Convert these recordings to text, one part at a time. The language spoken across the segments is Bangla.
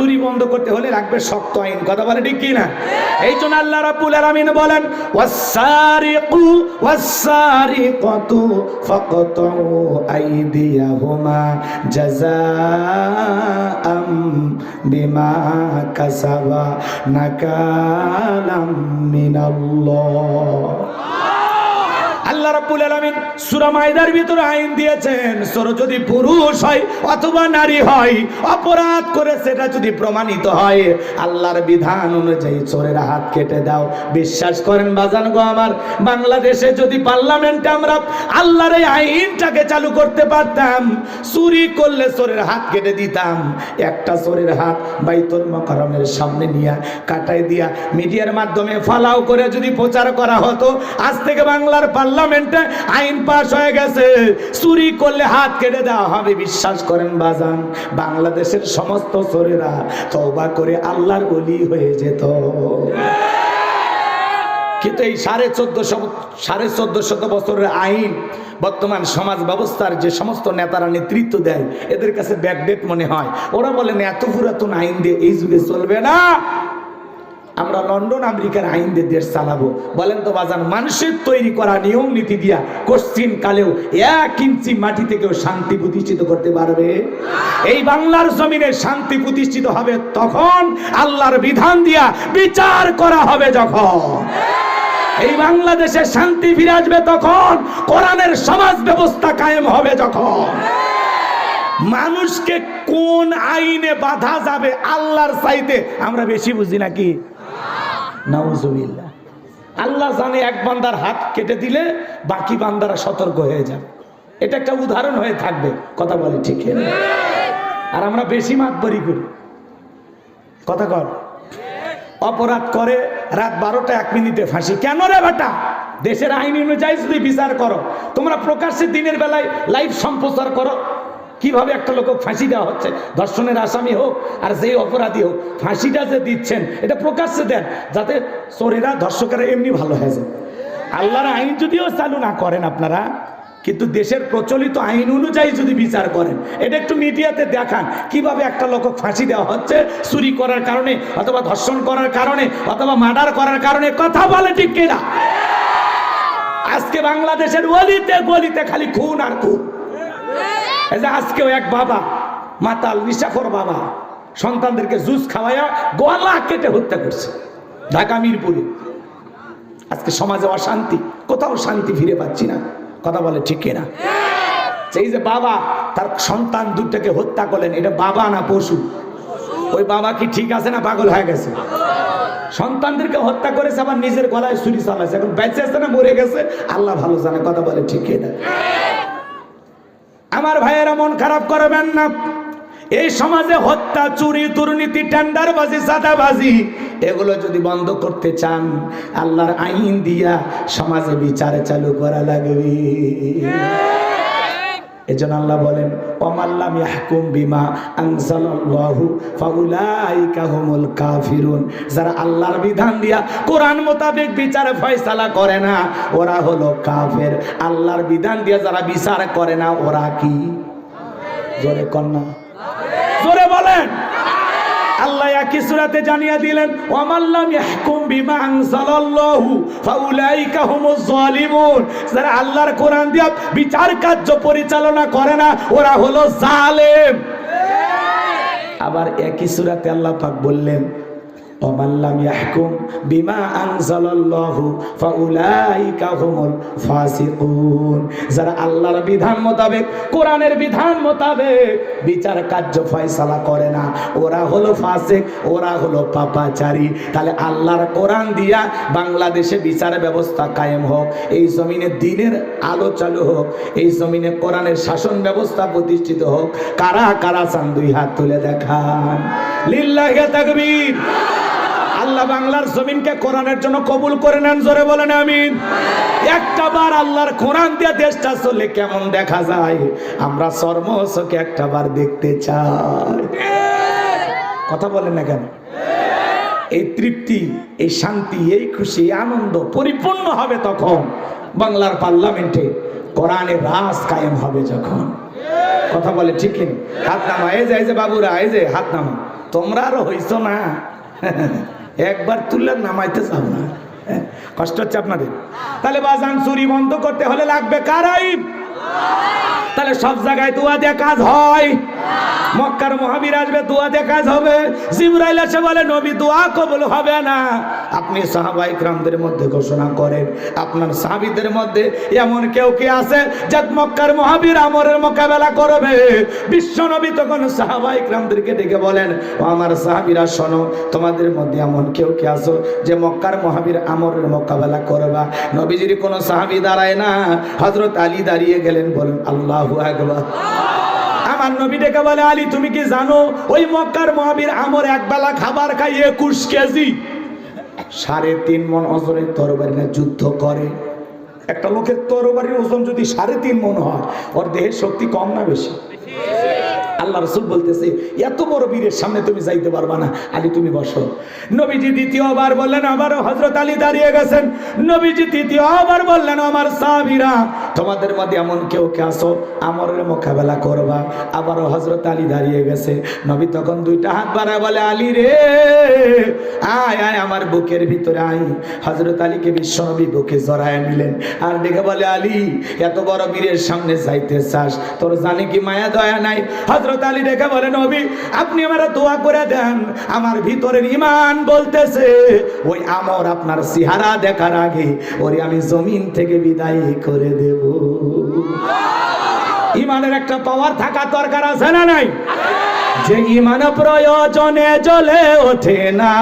চুরি বন্ধ করতে হলে লাগবে শক্ত আইন, কথা বলে ঠিক কি না? এই জন্য আল্লাহ রাব্বুল আলামিন বলেন ওয়াস-সারিকু ওয়াস-সারিকাতু ফাকতাউ আইদিয়াহুমা জাযাআম বিমা কাসাবা নাকালাম মিনাল্লাহ। আল্লাহ রাব্বুল আলামিন সূরা মাইদার ভিতরে আইন দিয়েছেন, চোর যদি পুরুষ হয় অথবা নারী হয়, অপরাধ করে সেটা যদি প্রমাণিত হয়, আল্লাহর বিধান অনুযায়ী চোরের হাত কেটে দাও। বিশ্বাস করেন বাজান গো আমার, বাংলাদেশে যদি পার্লামেন্টে আমরা আল্লাহর এই আইনটাকে চালু করতে পারতাম, চুরি করলে চোরের হাত কেটে দিতাম। একটা চোরের হাত বাইতুল মুকাররমের সামনে নিয়ে কাটাই দিয়া মিডিয়ার মাধ্যমে ফালাও করে যদি প্রচার করা হতো, আজ থেকে বাংলার পার্লামেন্টে আইন পাস হয়ে গেছে, চুরি করলে হাত কেটে দেওয়া হবে। বিশ্বাস করেন বাজান, বাংলাদেশের সমস্ত চোরেরা তওবা করে আল্লাহর ওলি হয়ে যেত। কিন্তু এই 1450 বছরের আইন বর্তমান সমাজ ব্যবস্থার যে সমস্ত নেতারা নেতৃত্ব দেয়, এদের কাছে ব্যাকডেট মনে হয়। ওরা বলেন এত পুরাতন আইন দিয়ে এই যুগে চলবে না, আমরা লন্ডন আমেরিকার আইন দিয়ে দেশ চালাবো। বলেন তো বাজান, মানুষের তৈরি করা নিয়ম নীতি দিয়া কোশ্চিন কালেও 1 ইঞ্চি মাটি থেকেও শান্তি প্রতিষ্ঠিত করতে পারবে? এই বাংলার জমিনে শান্তি প্রতিষ্ঠিত হবে তখন আল্লাহর বিধান দিয়া বিচার করা হবে যখন। এই বাংলাদেশে শান্তি ফিরে আসবে তখন, কোরআনের সমাজ ব্যবস্থা কায়েম হবে যখন। মানুষকে কোন আইনে বাধা যাবে আল্লাহর চাইতে আমরা বেশি বুঝি নাকি? নাউজুবিল্লাহ। আল্লাহ জানে এক বান্দার হাত কেটে দিলে বাকি বান্দারা সতর্ক হয়ে যাবে। এটা একটা উদাহরণ হয়ে থাকবে, কথা বলে ঠিক না? আর আমরা বেশি মাতবরি করি, কথা কর। অপরাধ করে রাত 12টা 1 মিনিটে ফাঁসি। কেন রে বেটা? দেশের আইন অনুযায়ী যদি বিচার করো, তোমরা প্রকাশ্যে দিনের বেলায় লাইভ সম্প্রচার করো কিভাবে একটা লোক ফাঁসি দেওয়া হচ্ছে, ধর্ষণের আসামি হোক আর যেই অপরাধী হোক, ফাঁসিটা যে দিচ্ছেন এটা প্রকাশ্যে দেন, যাতে চোরেরা ধর্ষকেরা এমনি ভালো হয়ে যায়। আল্লাহর আইন যদিও চালু না করেন আপনারা, কিন্তু দেশের প্রচলিত আইন অনুযায়ী যদি বিচার করেন, এটা একটু মিডিয়াতে দেখান কিভাবে একটা লোক ফাঁসি দেওয়া হচ্ছে চুরি করার কারণে অথবা ধর্ষণ করার কারণে অথবা মার্ডার করার কারণে, কথা বলে ঠিক কিনা? আজকে বাংলাদেশের গলিতে গলিতে খালি খুন আর খুন। আজকেও এক বাবা, মাতাল নিশাখোর বাবা, সন্তানদেরকে জুস খাওয়াইয়া গলা কেটে হত্যা করছে ঢাকা মিরপুরে। আজকে সমাজে অশান্তি, কোথাও শান্তি ফিরে পাচ্ছি না, কথা বলে ঠিক কিনা? সেই যে বাবা তার সন্তান দুটাকে হত্যা করলেন, এটা বাবা না পশু? ওই বাবা কি ঠিক আছে না পাগল হয়ে গেছে? সন্তানদেরকে হত্যা করেছে, আবার নিজের গলায় ছুরি চালাইছে। এখন বেঁচে আছে না মরে গেছে আল্লাহ ভালো জানে, কথা বলে ঠিক কিনা? আমার ভাইয়েরা মন খারাপ করবেন না। এই সমাজে হত্যা, চুরি, দুর্নীতি, টেন্ডারবাজি, চাঁদাবাজি এগুলো যদি বন্ধ করতে চান, আল্লাহর আইন দিয়া সমাজে বিচার চালু করা লাগবে। এজন্য আল্লাহ বলেন ওয়ামাল্লাম ইয়াহকুম বিমা আনজালাল্লাহু ফাউলাইকা হুমুল কাফিরুন। যারা আল্লাহর বিধান দিয়া কোরআন মোতাবেক বিচার ফয়সালা করে না, ওরা হলো কাফের। আল্লাহর বিধান দিয়া যারা বিচার করে না, ওরা কি? জোরে কন্যা, জোরে বলেন। আল্লাহ একই সূরাতে জানিয়ে দিলেন ওয়ামাল্লাম ইয়াহকুম বিমা আনজালাল্লাহু ফাউলাইকা হুমুজ জালিমুন। যারা আল্লাহর কোরআন দিয়ে বিচার কার্য পরিচালনা করে না, ওরা হলো জালেম। আবার একই সূরাতে আল্লাহ পাক বললেন ওয়ামাল্লাম ইয়াহকুম বিমা আনজালাল্লাহু ফাউলাইকা হুমুল ফাসিকুন। যারা আল্লাহর বিধান মোতাবেক, কোরআনের বিধান মোতাবেক বিচার কার্য ফয়সালা করে না, ওরা হলো ফাসিক, ওরা হলো পাপাচারী। তাহলে আল্লাহর কোরআন দিয়া বাংলাদেশে বিচার ব্যবস্থা কায়েম হোক, এই জমিনে দ্বীনের আলো চালু হোক, এই জমিনে কোরআনের শাসন ব্যবস্থা প্রতিষ্ঠিত হোক। কারা কারা চান? 2 হাত তুলে দেখান। লিল্লাহি তাকবীর। আল্লাহ বাংলার জমিনকে কোরআনের জন্য কবুল করে নেন, জোরে বলেন আমিন। একটা বার আল্লাহর কোরআন দিয়ে দেশটা চলে কেমন দেখা যায়, আমরা চর্মচোখে একটা বার দেখতে চাই। কথা বলেন না কেন? এই তৃপ্তি, এই শান্তি, এই খুশি, এই আনন্দ পরিপূর্ণ হবে তখন বাংলার পার্লামেন্টে কোরআনের রাজ কায়েম হবে যখন। কথা বলে ঠিক কিনা? হাত নামা। এই যে বাবুরা, এই যে হাত নামা। তোমরা আরো হইছো না, একবার তুললে নামাইতে চাও না, কষ্ট হচ্ছে আপনাদের। তাহলে বাজান চুরি বন্ধ করতে হলে লাগবে কার আইন? তাহলে সব জায়গায় দোয়া দিয়ে কাজ হয়? মক্কার মহাবীর আসবে, দোয়া দিয়ে কাজ হবে? জিবরাইল এসে বলে নবী দোয়া কবুল হবে না। আপনি সাহাবায়ে কিরামদের মধ্যে ঘোষণা করেন, আপনার সাহাবীদের মধ্যে এমন কেউ কি আছে যে মক্কার মহাবীর আমরের মোকাবেলা করবে? বিশ্ব নবী তখন সাহাবায়ে কিরামদেরকে ডেকে বলেন, ও আমার সাহাবীরা শোনো, তোমাদের মধ্যে এমন কেউ কি আছো যে মক্কার মহাবীর আমরের মোকাবেলা করবা? নবীজির কোনো সাহাবী দাঁড়ায় না, হযরত আলী দাঁড়িয়ে গেলেন, বলেন আল্লাহু আকবার। আমার নবী ডেকে বলে, আলী তুমি কি জানো ওই মক্কার মহাবীর আমর একবেলা খাবার খাই 21 কেজি 3.5 মণ ওজনের তরবারি নিয়ে যুদ্ধ করে। একটা লোকের তরবারির ওজন যদি 3.5 মণ হয়, ওর দেহের শক্তি কম না বেশি? আল্লাহ রাসূল বলতেছে এত বড় বীরের সামনে তুমি যাইতে পারবা না, আলী তুমি বসো। নবীজি দ্বিতীয়বার বললেন, আবারও হযরত আলী দাঁড়িয়ে গেছেন। নবীজি তৃতীয়বার বললেন, আমার সাহাবীরা তোমাদের মধ্যে এমন কেউ কে আছো আমরের মোকাবেলা করবা? আবারও হযরত আলী দাঁড়িয়ে গেছে। নবী তখন দুইটা হাত বাড়ায় বলে, আলী রে আয় আয় আমার বুকের ভিতরে আয়। হযরত আলীকে বিশ্বনবী বুকে জড়ায় নিলেন আর ডেকে বলে, আলী এত বড় বীরের সামনে যাইতে চাস, তোর জানি কি মায়া দয়া নাই? হযরত আলী ডেকে বলে, নবী আপনি আমারে দোয়া করে দেন, আমার ভিতরের ঈমান বলতেছে ওই আমর আপনার চেহারা দেখার আগে ওরে আমি জমিন থেকে বিদায় করে দেব। ঈমানের একটা পাওয়ার থাকা দরকার আছে না নাই? যে ঈমান প্রয়োজনে জ্বলে ওঠে না,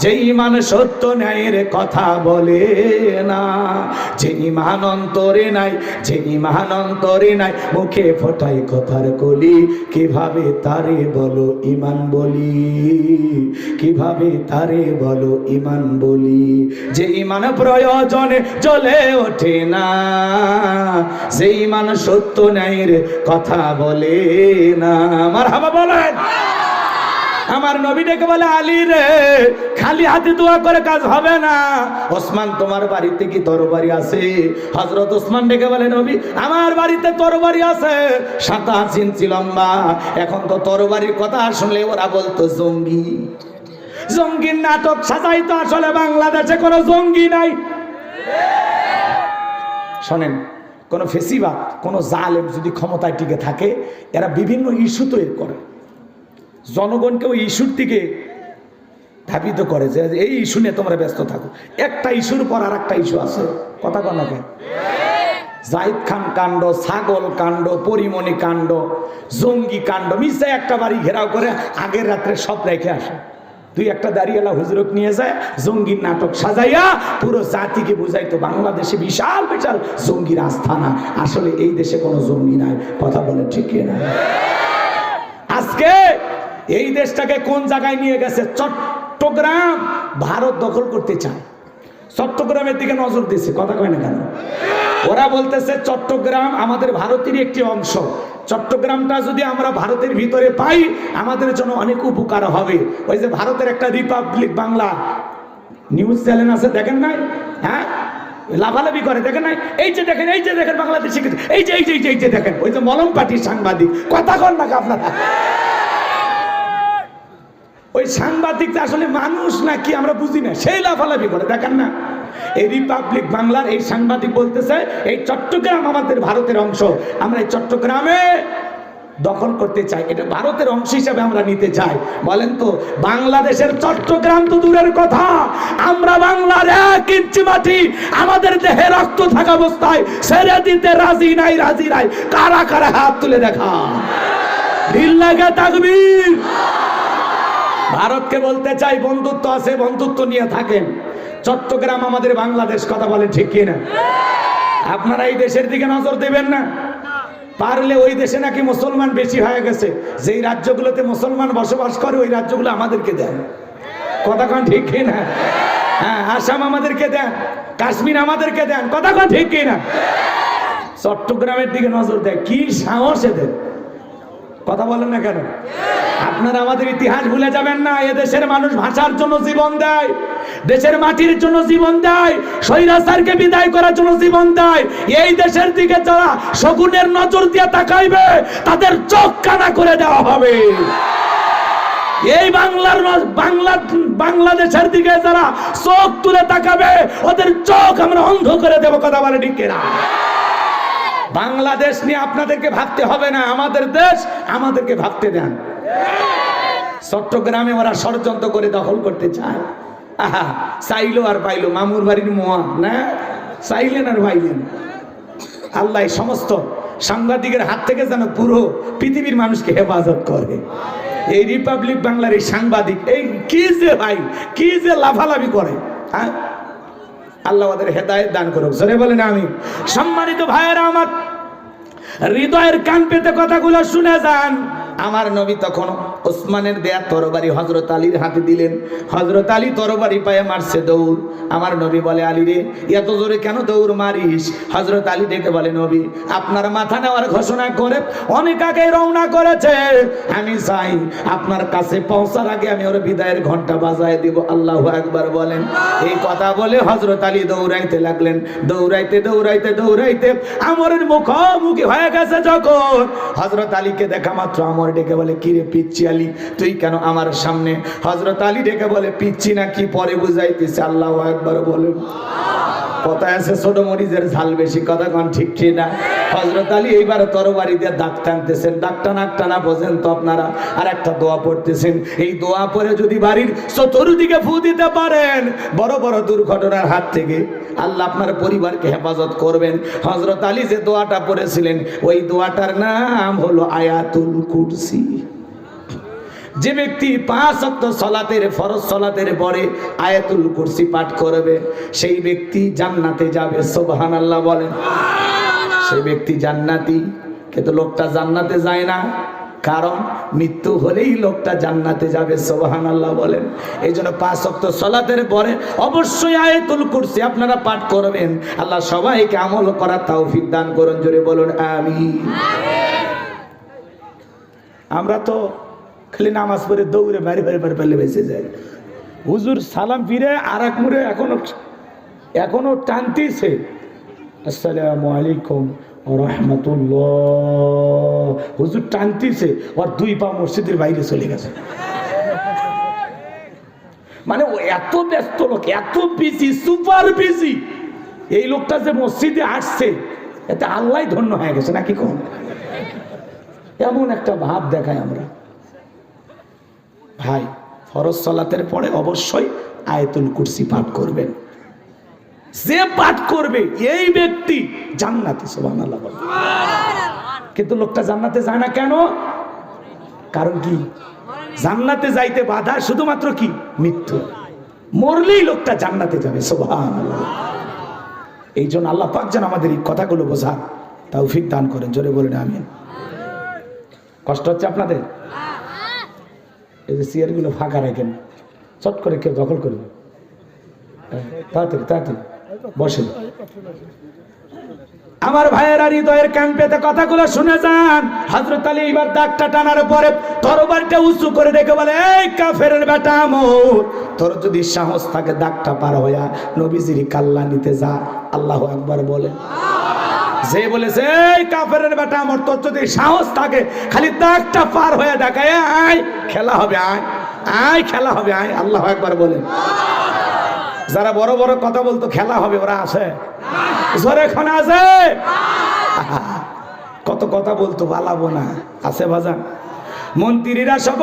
যে ঈমান সত্য ন্যায়ের কথা বলে না, যে ঈমান অন্তরে নাই, যে ঈমান অন্তরে নাই মুখে ফোটায় কথার কলি, কিভাবে তারে বলো ঈমান বলি, কিভাবে তারে বলো ঈমান বলি। যে ঈমান প্রয়োজনে জ্বলে ওঠে না, যে ঈমান সত্য ন্যায়ের কথা বলে না। মারহাবা বলেন। আমার নবী ডেকে বলে, আলী রে খালি হাতে দোয়া করে কাজ হবে না, ওসমান তোমার বাড়িতে কি তরবারি আছে? হযরত ওসমান ডেকে বলে, নবী আমার বাড়িতে তরবারি আছে 27 ইঞ্চি লম্বা। এখন তো তরবারির কথা শুনলে ওরা বলতো জঙ্গি, জঙ্গির নাটক সাজাইতো। আসলে বাংলাদেশে কোনো জঙ্গি নাই। শোনেন, কোন ফেসিবাদ, কোন জালেম যদি ক্ষমতায় টিকে থাকে, এরা বিভিন্ন ইস্যু তৈরি করে, জনগণকে ওই ইস্যুর দিকে ধাবিত করে যে এই ইস্যু নিয়ে তোমরা ব্যস্ত থাকো। একটা ইস্যুর পর আর একটা ইস্যু আছে, কথা কন না কেন? জাহিদ খান কাণ্ড, ছাগল কাণ্ড, পরিমণি কাণ্ড, জঙ্গি কাণ্ড, মিশে একটা বাড়ি ঘেরাও করে আগের রাত্রে সব রেখে আসে। তুই একটা দাঁড়িয়েলা হুজুরক নিয়ে যায়, জঙ্গির নাটক সাজাইয়া পুরো জাতিকে বুঝাইতো বাংলাদেশে বিশাল বিশাল জঙ্গির আস্থানা। আসলে এই দেশে কোনো জঙ্গি নাই, কথা বলে ঠিক না? আজকে এই দেশটাকে কোন জায়গায় নিয়ে গেছে? চট্টগ্রাম ভারত দখল করতে চায়, চট্টগ্রামের দিকে নজর দিচ্ছে, কথা কয় না কেন? ওরা বলতেছে চট্টগ্রাম আমাদের ভারতেরই একটি অংশ, চট্টগ্রামটা যদি আমরা ভারতের ভিতরে পাই আমাদের জন্য অনেক উপকার হবে। ওই যে ভারতের একটা রিপাবলিক বাংলা নিউজ চ্যানেল আছে, দেখেন নাই? হ্যাঁ, লাভালাভি করে, দেখেন নাই? এই যে দেখেন, এই যে দেখেন বাংলাদেশে, এই যে এই যে এই যে দেখেন, ওই যে মলম পার্টির সাংবাদিক, কথা কন না আপনারা? ওই সাংবাদিকটা আসলে মানুষ নাকি আমরা বুঝি না, সেই লাফালাফি করে, দেখেন না? এই রিপাবলিক বাংলার এই সাংবাদিক বলতেছে এই চট্টগ্রাম আমাদের ভারতের অংশ, আমরা এই চট্টগ্রামে দখল করতে চাই, এটা ভারতের অংশ হিসাবে আমরা নিতে চাই। বলেন তো, বাংলাদেশের চট্টগ্রাম তো দূরের কথা, আমরা বাংলার 1 ইঞ্চি মাটি আমাদের দেহে রক্ত থাকা অবস্থায় ছেড়ে দিতে রাজি নাই, রাজি নাই। কারা কারা হাত তুলে দেখা, লিল্লাহি তাকবীর। ভারতকে বলতে চাই বন্ধুত্ব আছে, বন্ধুত্ব নিয়ে থাকেন। চট্টগ্রাম আমাদের বাংলাদেশ, কথা বলেন ঠিক কিনা? আপনারা এই দেশের দিকে নজর দেবেন না। পারলে ওই দেশে নাকি মুসলমান বেশি হয়ে গেছে, যেই রাজ্যগুলোতে মুসলমান বসবাস করে ওই রাজ্যগুলো আমাদেরকে দেন, কথা কন ঠিক কিনা? হ্যাঁ, আসাম আমাদেরকে দেন, কাশ্মীর আমাদেরকে দেন, কথা কন ঠিক কিনা? চট্টগ্রামের দিকে নজর দেয়, কি সাহস এদের, কথা বলেন না কেন? আপনারা আমাদের ইতিহাস ভুলে যাবেন না। এদেশের মানুষ ভাষার জন্য জীবন দেয়, দেশের মাটির জন্য জীবন দেয়, স্বৈরাচারকে বিদায় করার জন্য জীবন দেয়। এই দেশের দিকে যারা শকুনের নজর দিয়ে তাকাইবে তাদের চোখ কানা করে দেওয়া হবে। এই বাংলাদেশের দিকে যারা চোখ তুলে তাকাবে ওদের চোখ আমরা অন্ধ করে দেব। কথা বলে ঠিক কিনা? বাংলাদেশ নিয়ে আপনাদেরকে ভাবতে হবে না, আমাদের দেশ, আমাদেরকে ভাবতে দেন। চট্টগ্রামে ওরা ষড়যন্ত্র করে দখল করতে চায়। আহা, চাইলো আর পাইলো, মামুর বাড়ির মোয়া না, চাইলেন আর পাইলেন। আল্লাহ সমস্ত সাংবাদিকের হাত থেকে যেন পুরো পৃথিবীর মানুষকে হেফাজত করে। এই রিপাবলিক বাংলার এই সাংবাদিক এই কি যে ভাই, কি যে লাফালাফি করে, হ্যাঁ, আল্লাহ ওদের হেদায়েত দান করুক। জোরে বলেন আমিন। সম্মানিত ভাইয়েরা আমার, হৃদয়ের কান পেতে কথাগুলো শুনে যান। আমার নবী তখন ওসমানের দেয়া তরবারি হযরত আলীর হাতে দিলেন। হযরত আলী তরবারি পায়ে মারছে দৌড়। আমার নবী বলে, আলী রে, এত জোরে কেন দৌড় মারিস? হযরত আলী ডেকে বলে, নবী, আপনার মাথা নেওয়ার ঘোষণা করে অনেক আগে রওনা করেছে, আমি চাই আপনার কাছে পৌঁছার আগে আমি ওর বিদায়ের ঘন্টা বাজায় দিব। আল্লাহু আকবার বলেন। এই কথা বলে হযরত আলী দৌড়াইতে লাগলেন। দৌড়াইতে দৌড়াইতে দৌড়াইতে আমরের মুখোমুখি হয়ে গেছে যখন, হযরত আলীকে দেখা মাত্র আমর ডেকে বলে, কি রে পিচ্চি আলী, তুই কেন আমার সামনে? হযরত আলী ডেকে বলে, পিচ্চি না কি পরে বুঝাইতেছে। আল্লাহু আকবার বলেন। কথা আছে ছোট মরিচের ঝাল বেশি, কথা কোন ঠিক কি না? হযরত আলী এইবার তরবারি দিয়ে দাগ টানতেছেন। দাগ টানা পর্যন্ত আপনারা আর একটা দোয়া পড়তেছেন। এই দোয়া পড়ে যদি বাড়ির চতুর্দিকে ফু দিতে পারেন, বড় বড় দুর্ঘটনার হাত থেকে আল্লাহ আপনার পরিবারকে হেফাজত করবেন। হযরত আলী যে দোয়াটা পড়েছিলেন, ওই দোয়াটার নাম হলো আয়াতুল কুরসি। যে ব্যক্তি 5 ওয়াক্ত সালাতের ফরজ সালাতের পরে আয়াতুল কুরসি পাঠ করবে, সেই ব্যক্তি জান্নাতে যাবে। সুবহানাল্লাহ বলেন। সেই ব্যক্তি জান্নাতি। কিন্তু লোকটা জান্নাতে যায় না, কারণ মৃত্যু হলেই লোকটা জান্নাতে যাবে। সুবহানাল্লাহ বলেন। এই জন্য 5 ওয়াক্ত সালাতের পরে অবশ্যই আয়াতুল কুরসি আপনারা পাঠ করবেন। আল্লাহ সবাইকে আমল করার তৌফিক দান করুন। জোরে বলুন আমিন। আমরা তো খালি নামাজ পড়ে দৌড়ে বাড়ি পেলে বেঁচে যায়। হুজুর সালাম ফিরে আর এক মুড়ে এখনো টানতেছে, আসসালামু আলাইকুম রাহমাতুল্লাহ। হুজুর টানতেছে, আর 2 পা মসজিদের বাইরে চলে গেছে। মানে ও এত ব্যস্ত লোক, এত বিজি, সুপার বিজি। এই লোকটা যে মসজিদে আসছে, এতে আল্লাহ ধন্য হয়ে গেছে নাকি কোন? এমন একটা ভাব দেখায় আমরা। ভাই, ফরজ সালাতের পরে অবশ্যই আয়াতুল কুরসি পাঠ করবেন। যে পাঠ করবে এই ব্যক্তি জান্নাতে। সুবহানাল্লাহ। কিন্তু লোকটা জান্নাতে যায় না কেন? কারণ কি? জান্নাতে যাইতে বাধা শুধুমাত্র কি? মৃত্যু। মরলেই লোকটা জান্নাতে যাবে। সুবহানাল্লাহ। এই জন্য আল্লাহ পাক যেন আমাদের এই কথাগুলো বোঝার তৌফিক দান করেন। জোরে বলেন আমিন। কষ্ট হচ্ছে আপনাদের? এই যে চেয়ারগুলো ফাঁকা রাখেন, চট করে কেউ দখল করবে। তাড়াতাড়ি তাড়াতাড়ি বসেন। আমার ভাইয়েরা, হৃদয়ের কান পেতে কথাগুলো শুনে যান। হযরত আলী এবার দাগটা টানার পরে তরবারিটা উঁচু করে রেখে বলে, এই কাফেরের বেটা আমর, তোর যদি সাহস থাকে দাগটা পার হইয়া নবীজির কাল্লা নিতে যা। আল্লাহু আকবার বলে। যে বলেছে, এই কাফেরের বেটা আমর, তোর যদি সাহস থাকে খালি দাগটা পার হয়ে দেখায়, আয় খেলা হবে, আয় আয় খেলা হবে, আয়। আল্লাহু আকবার বলেন। যারা বড় বড় কথা বলতো খেলা হবে, ওরা আছে? জোরে এখন আছে? কত কথা বলতো, বালাবো না, আছে বাজান? মন্ত্রীরা সব